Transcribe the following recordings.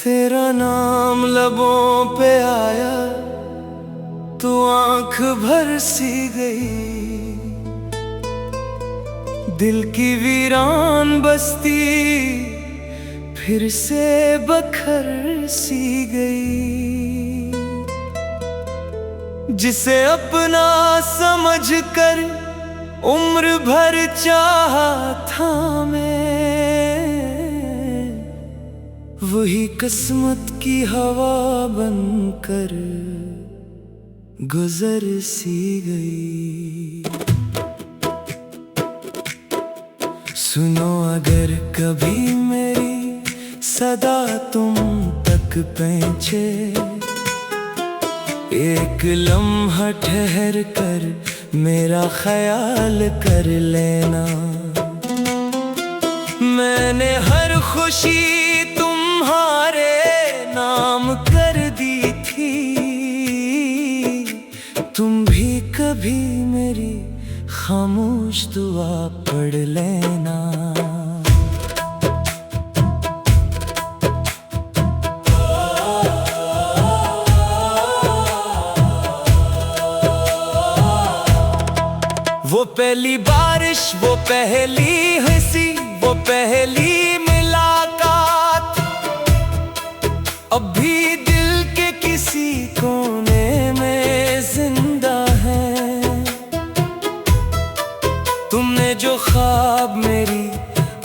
तेरा नाम लबों पे आया तो आंख भर सी गई। दिल की वीरान बस्ती फिर से बखर सी गई। जिसे अपना समझ कर उम्र भर चाहा था मैं, वही किस्मत की हवा बनकर गुजर सी गई। सुनो अगर कभी मेरी सदा तुम तक पहुंचे, एक लम्हा ठहर कर मेरा ख्याल कर लेना। मैंने हर खुशी तुम्हारे नाम कर दी थी, तुम भी कभी मेरी खामोश दुआ पढ़ लेना। वो पहली बारिश, वो पहली हंसी, वो पहली मुलाकात अब भी दिल के किसी कोने में जिंदा है। तुमने जो ख्वाब मेरी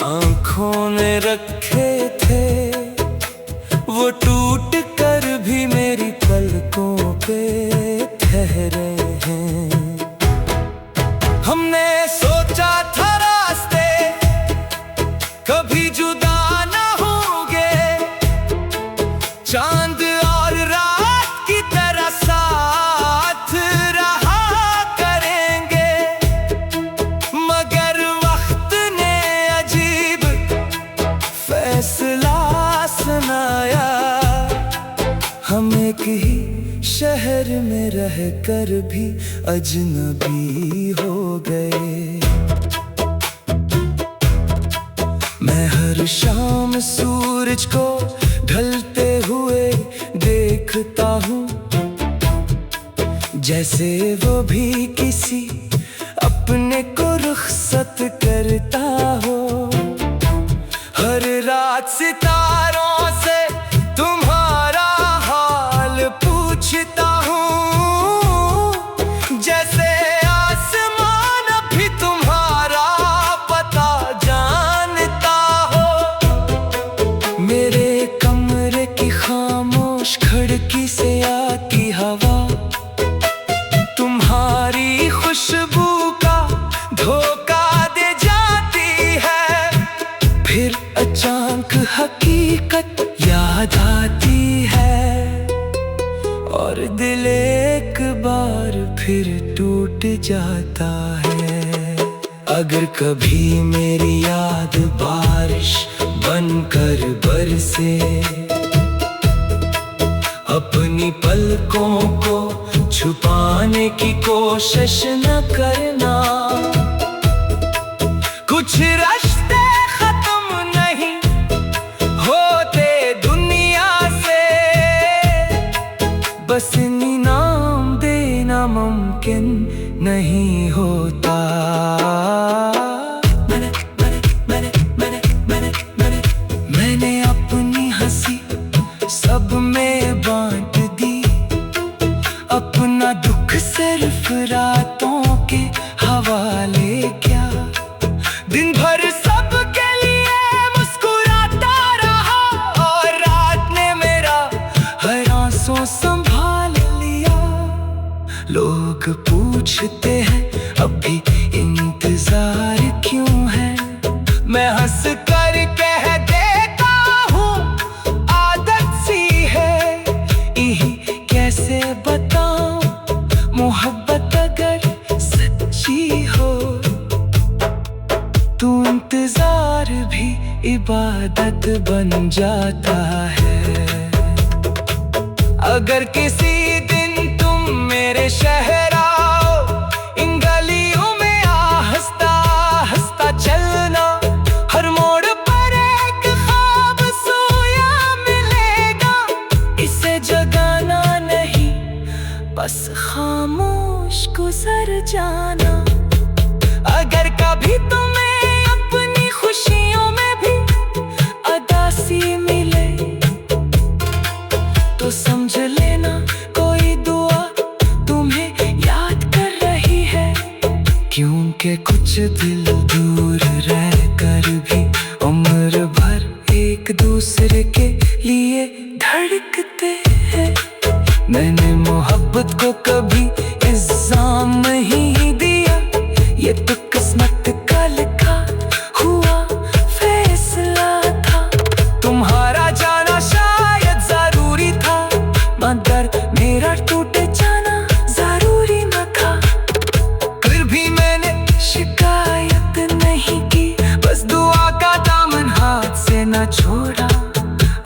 आंखों में रखे थे, वो टूट कर भी मेरी पलकों पे ठहरे हैं। हमने सोचा था रास्ते कभी जुदा न होंगे, चांद और रात की तरह साथ रहा करेंगे। मगर वक्त ने अजीब फैसला सुनाया, हम एक ही शहर में रहकर भी अजनबी हो गए। मैं हर शाम सूरज को ढलते हुए देखता हूँ, जैसे वो भी किसी अपने को रुखसत करता हो। हर रात सितारों से तुम्हारा हाल पूछता हूँ, जैसे आसमान भी तुम्हारा पता जानता हो। मेरे कमरे की खामोश खिड़की से आती हवा तुम्हारी खुशबू का धोखा दे जाती है। फिर अचानक हकीकत याद आती है और दिल एक बार फिर टूट जाता है। अगर कभी मेरी याद बारिश बनकर बरसे, अपनी पलकों को छुपाने की कोशिश न करना। कुछ रास्ते खत्म नहीं होते दुनिया से, बस इनाम देना मुमकिन नहीं होता। मैंने अपनी हंसी सब में बांट दी, अपना दुख सिर्फ रातों के हवाले क्या। दिन भर सबके लिए मुस्कुराता रहा और रात ने मेरा हर आंसू संभाल लिया। लोग पूछते हैं अब भी इंतजार क्यों है, मैं हंस कर कह देता हूँ आदत सी है। यही कैसे बताऊं मोहब्बत अगर सच्ची हो, तो इंतजार भी इबादत बन जाता है। अगर किसी दिन तुम मेरे शहर आओ, इन गलियों में हंसता हंसता चलना। हर मोड़ पर एक ख्वाब सोया मिलेगा। गुजर जाना। अगर कभी तुम्हें अपनी खुशियों में भी उदासी मिले तो समझ लेना कोई दुआ तुम्हें याद कर रही है। क्योंकि कुछ दिल दूर रह कर भी उम्र भर एक दूसरे के लिए धड़कते हैं। मैंने मोहब्बत को कभी इल्जाम नहीं दिया, ये तो किस्मत का लिखा हुआ फैसला था। तुम्हारा जाना शायद जरूरी था, मगर मेरा टूटे जाना जरूरी न था। फिर भी मैंने शिकायत नहीं की, बस दुआ का दामन हाथ से न छोड़ा।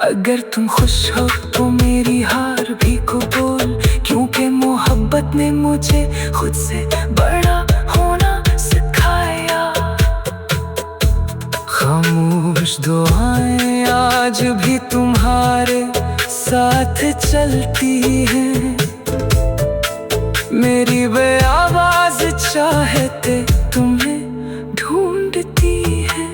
अगर तुम खुश हो तो मेरी हार भी कबूल, क्योंकि मोहब्बत ने मुझे खुद से बड़ा होना सिखाया। खामोश दुआएं आज भी तुम्हारे साथ चलती हैं, मेरी बेआवाज़ चाहते तुम्हें ढूंढती है।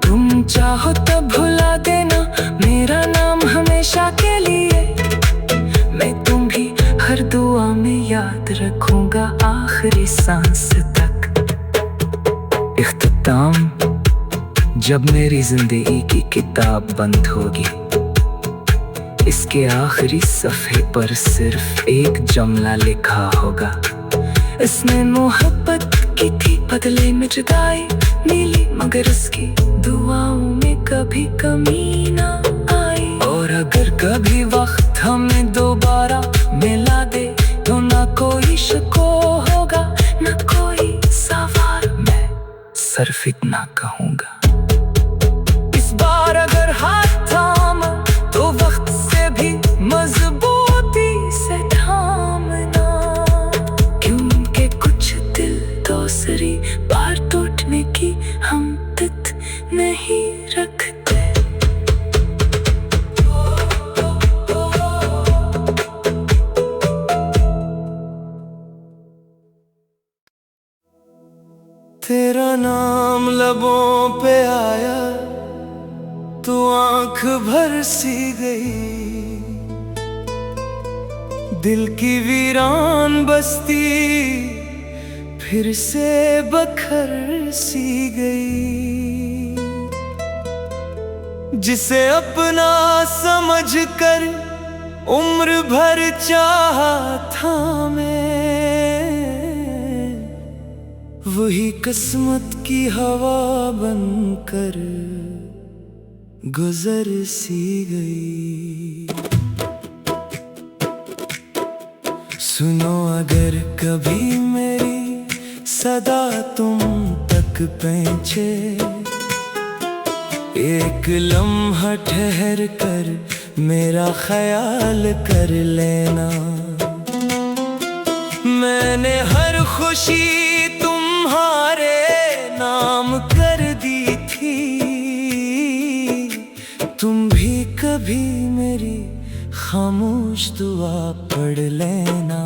तुम चाहो तब भुला देना मेरा नाम हमेशा के लिए, मैं तुम भी हर दुआ में याद रखूंगा आखिरी सांस तक। इख्तिताम, जब मेरी जिंदगी की किताब बंद होगी, इसके आखिरी सफ़े पर सिर्फ एक जुमला लिखा होगा। इसमें मोहब्बत की थी, बदले में जुदाई मिली, मगर उसकी दुआओं में कभी कमी ना आई। और अगर कभी वक्त हमें दोबारा मिला दे तो ना कोई शिको होगा, ना कोई सवाल, मैं सिर्फ इतना कहूँगा, इस बार अगर हाथ थामा तो वक्त से भी मजबूती से थामना। क्योंकि कुछ दिल दूसरी बार टूटने की हिम्मत नहीं रखते। तेरा नाम लबों पे आया तो आंख भर सी गई, दिल की वीरान बस्ती फिर से बखर सी गई। जिसे अपना समझ कर उम्र भर चाहा था मैं, वही किस्मत की हवा बनकर गुजर सी गई। सुनो अगर कभी मेरी सदा तुम तक पहुंचे, एक लम्हा ठहर कर मेरा ख्याल कर लेना। मैंने हर खुशी तुम्हारे नाम कर दी थी, तुम भी कभी मेरी खामोश दुआ पढ़ लेना।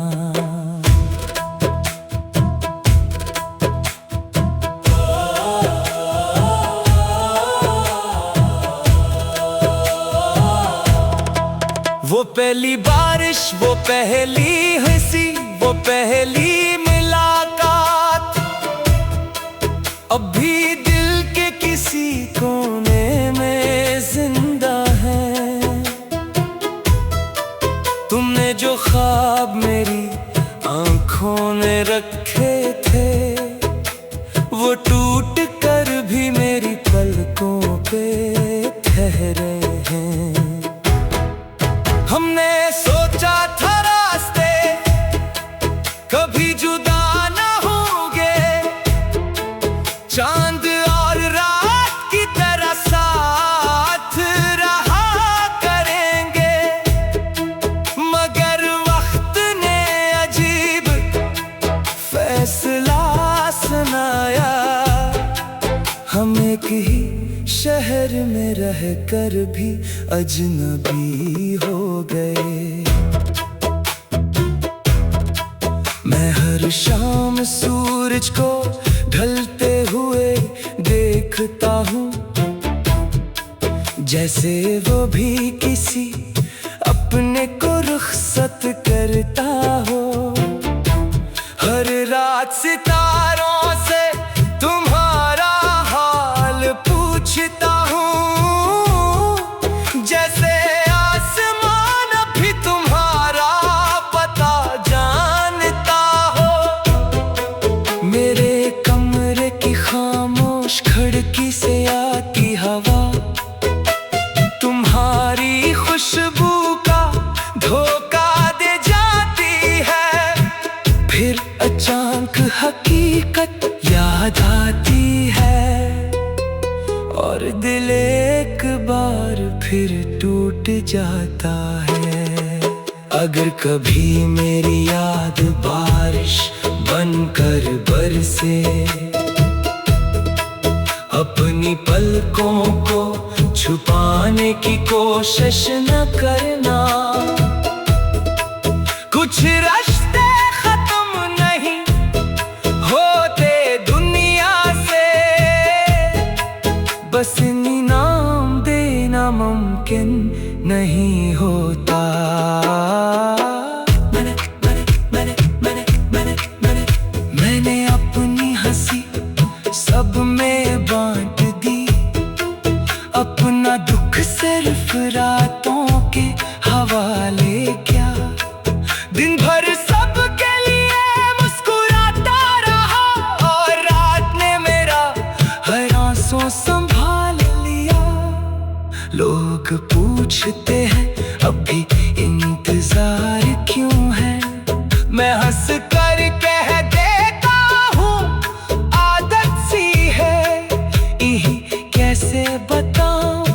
वो पहली बारिश, वो पहली हंसी, वो पहली मुलाकात अब भी दिल के किसी कोने में जिंदा है। तुमने जो ख्वाब मेरी आंखों में रखे थे, वो टूट कर भी मेरी पलकों पे ठहरे हैं। हमने सोचा था रास्ते कभी जुदा न होंगे, चांद और रात की तरह साथ रहा करेंगे। मगर वक्त ने अजीब फैसला सुनाया, हम एक ही शहर में रहकर भी अजनबी हो गए। मैं हर शाम सूरज को ढलते हुए देखता हूँ, जैसे वो भी किसी अपने को रुखसत करता हो। हर रात सितारों से तुम्हारा हाल पूछता हूँ, जैसे आसमान भी तुम्हारा पता जानता हो। मेरे कमरे की खामोश खिड़की से आती हवा तुम्हारी खुशबू का धोखा दे जाती है। फिर अचानक हकीकत याद आती है और दिल एक बार फिर टूट जाता है। अगर कभी मेरी याद बारिश बनकर बरसे, अपनी पलकों को छुपाने की कोशिश न करना। कुछ रास्ते खत्म नहीं होते दुनिया से, बस इनाम देना मुमकिन नहीं होता। मैंने अपनी हंसी सब में बांट दी, अपना दुख सिर्फ रातों के हवाले किया। दिन भर सबके लिए मुस्कुराता रहा और रात ने मेरा हर आंसू संभाल लिया। लोग पूछते हैं अब भी इंतजार क्यों है, मैं हंस कर कह देता हूँ आदत सी है। यही कैसे बताऊं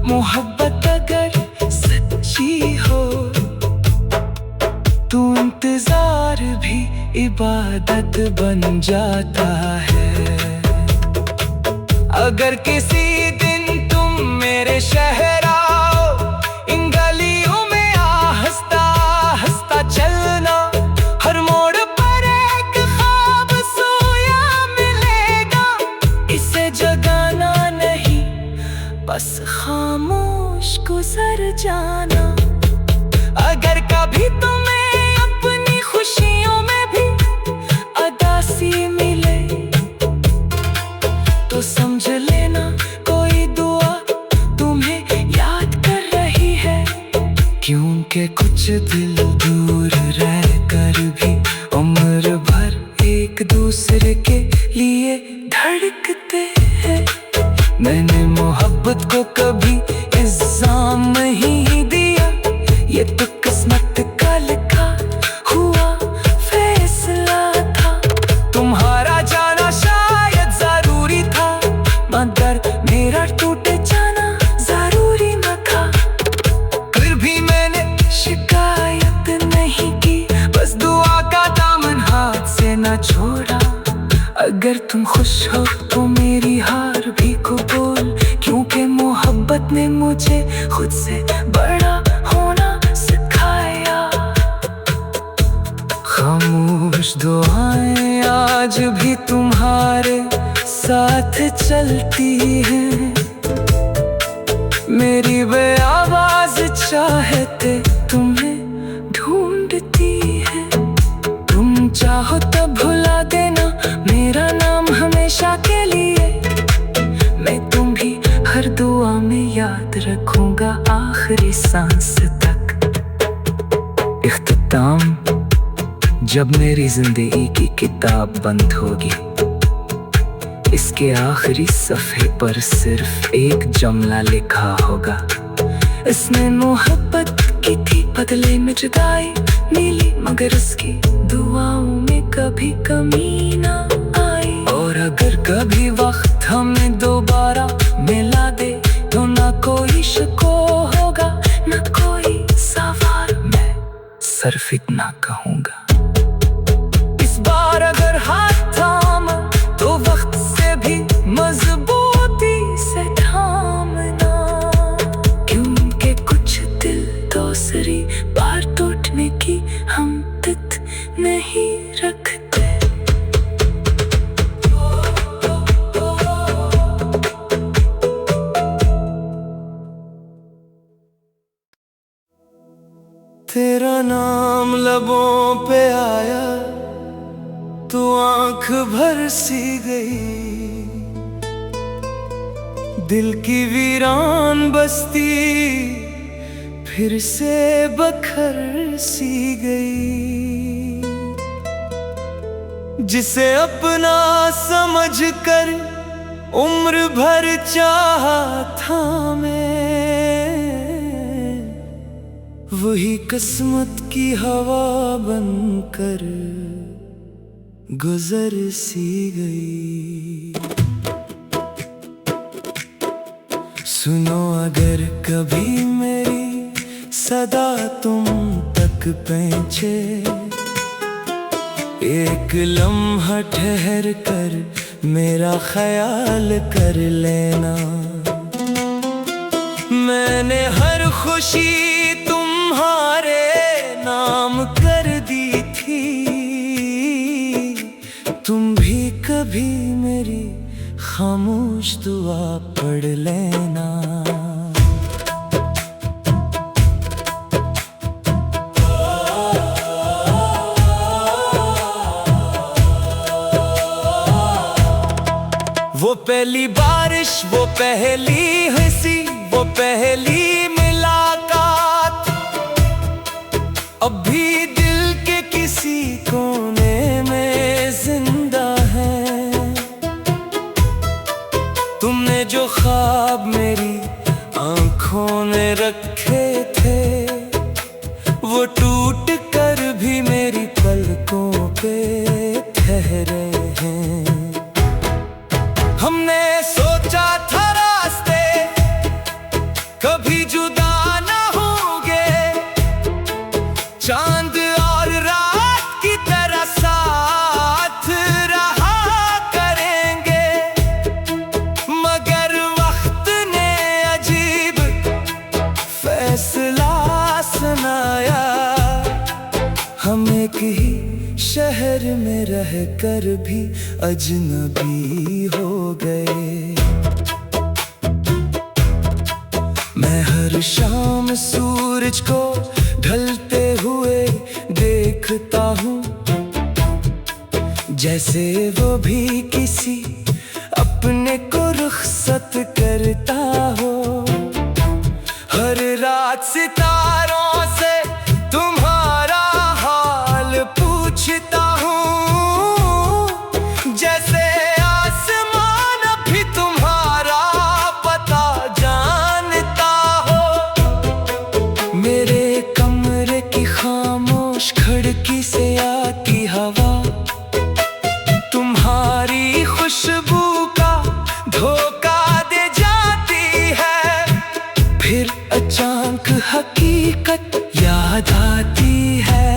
मोहब्बत अगर सच्ची हो, तो इंतजार भी इबादत बन जाता है। अगर किसी दिन तुम मेरे शहर आओ, इन गलियों में हंसता हंसता चलना। हर मोड़ पर एक ख्वाब सोया मिलेगा, इसे जगाना नहीं बस खामोश गुजर जाना। अगर कभी तुम्हें अपनी खुशियों में भी उदासी मिले, तो समझ लेना कोई दुआ तुम्हें याद कर रही है। क्योंकि कुछ दिल दूर रह कर भी उम्र भर एक दूसरे के लिए धड़कते हैं। मैंने मोहब्बत को कभी इल्जाम नहीं दिया, ये तो किस्मत का लिखा हुआ फैसला था। तुम्हारा जाना शायद जरूरी था, मगर मेरा टूटे जाना जरूरी न था। फिर भी मैंने शिकायत नहीं की, बस दुआ का दामन हाथ से न छोड़ा। अगर तुम खुश हो तो मेरी हार भी कबूल, क्योंकि मोहब्बत ने मुझे खुद से बड़ा होना सिखाया। खामोश दुआएं आज भी तुम्हारे साथ चलती हैं, मेरी बेआवाज चाहते तुम्हें ढूंढती है। तुम चाहो तो भुला देना मेरा नाम हमेशा के लिए, मैं तुम भी हर दुआ में याद रखूंगा आखिरी सांस तक। इख्तिताम जब मेरी जिंदगी की किताब बंद होगी, इसके आखिरी सफ़े पर सिर्फ एक जुमला लिखा होगा, इसमें मोहब्बत की थी बदले में जुदाई मिली, मगर उसकी दुआओं में कभी कमी ना आई। और अगर कभी वक्त हमें दोबारा मिला दे, तो ना कोई शिको होगा ना कोई सवाल, मैं सिर्फ इतना कहूँगा, इस बार अगर हाथ थामा तो वक्त से भी मजबूती से थामना। क्योंकि कुछ दिल दूसरी बार टूटने की हिम्मत नहीं तेरा नाम लबों पे आया तो आंख भर सी गई। दिल की वीरान बस्ती फिर से बखर सी गई। जिसे अपना समझकर उम्र भर चाहा था मैं, वही किस्मत की हवा बनकर गुजर सी गई। सुनो अगर कभी मेरी सदा तुम तक पहुंचे, एक लम्हा ठहर कर मेरा ख्याल कर लेना। मैंने हर खुशी तुम्हारे नाम कर दी थी, तुम भी कभी मेरी खामोश दुआ पढ़ लेना। वो पहली बारिश, वो पहली हंसी, वो पहली मुलाकात अब भी दिल के किसी कोने में जिंदा है। तुमने जो ख्वाब मेरी आंखों में रखे थे, वो टूट कर भी मेरी पलकों पे ठहरे हैं। हमने सोचा था रास्ते कभी जुदा न होंगे, चांद और रात की तरह साथ रहा करेंगे। मगर वक्त ने अजीब फैसला सुनाया, हम एक ही शहर में रहकर भी अजनबी हो गए। मैं हर शाम सूरज को ढलते हुए देखता हूँ, जैसे वो भी किसी अपने को रुखसत करता हो। हर रात सितारों से तुम्हारा हाल पूछता हूँ, जैसे आसमान भी तुम्हारा पता जानता हो। मेरे कमरे की खामोश खिड़की से आती हवा तुम्हारी खुशबू का धोखा दे जाती है। फिर अचानक हकीकत याद आती है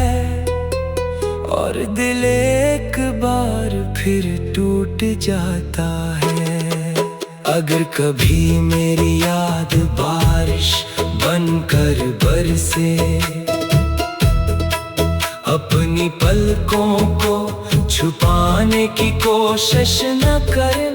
और दिल एक बार फिर टूट जाता है। अगर कभी मेरी याद बारिश बनकर बरसे, अपनी पलकों को छुपाने की कोशिश न करे।